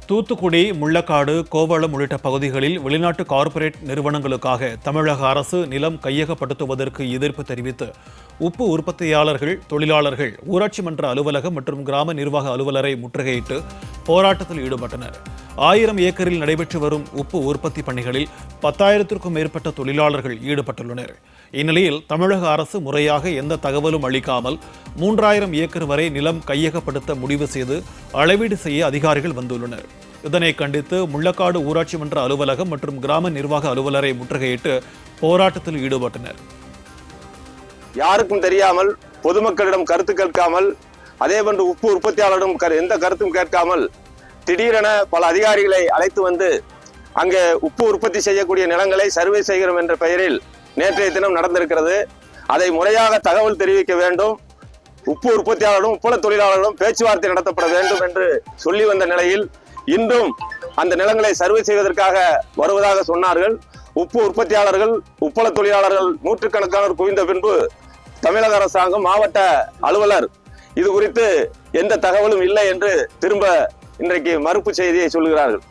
தூத்துக்குடி, முள்ளக்காடு, கோவளம் உள்ளிட்ட பகுதிகளில் வெளிநாட்டு கார்ப்பரேட் நிறுவனங்களுக்காக தமிழக அரசு நிலம் கையகப்படுத்துவதற்கு எதிர்ப்பு தெரிவித்து உப்பு உற்பத்தியாளர்கள், தொழிலாளர்கள் ஊராட்சி மன்ற அலுவலகம் மற்றும் கிராம நிர்வாக அலுவலரை முற்றுகையிட்டு போராட்டத்தில் ஈடுபட்டனர். 1000 ஏக்கரில் நடைபெற்று வரும் உப்பு உற்பத்தி பணிகளில் 10,000க்கும் மேற்பட்ட தொழிலாளர்கள் ஈடுபட்டுள்ளனர். இந்நிலையில் தமிழக அரசு முறையாக எந்த தகவலும் அளிக்காமல் 3000 ஏக்கர் வரை நிலம் கையகப்படுத்த முடிவு செய்து அளவீடு செய்ய அதிகாரிகள் வந்துள்ளனர். இதனை கண்டித்து முள்ளக்காடு ஊராட்சி மன்ற அலுவலகம் மற்றும் கிராம நிர்வாக அலுவலரை முற்றுகையிட்டு போராட்டத்தில் ஈடுபட்டனர். யாருக்கும் தெரியாமல், பொதுமக்களிடம் கருத்து கேட்காமல், அதேபோன்று உப்பு உற்பத்தியாளரிடம் எந்த கருத்தும் கேட்காமல் திடீரென பல அதிகாரிகளை அழைத்து வந்து அங்கே உப்பு உற்பத்தி செய்யக்கூடிய நிலங்களை சர்வே செய்கிறோம் என்ற பெயரில் நேற்றைய தினம் நடந்திருக்கிறது. அதை முறையாக தகவல் தெரிவிக்க வேண்டும். உப்பு உற்பத்தியாளரும் உப்பள தொழிலாளர்களும் பேச்சுவார்த்தை நடத்தப்பட வேண்டும் என்று சொல்லி வந்த நிலையில் இன்றும் அந்த நிலங்களை சர்வே செய்வதற்காக வருவதாக சொன்னார்கள். உப்பு உற்பத்தியாளர்கள், உப்பள தொழிலாளர்கள் நூற்றுக்கணக்கானோர் குவிந்த பின்பு தமிழக அரசாங்கம், மாவட்ட அலுவலர் இது குறித்து எந்த தகவலும் இல்லை என்று திரும்ப இன்றைக்கு மறுப்பு செய்தியை சொல்கிறார்கள்.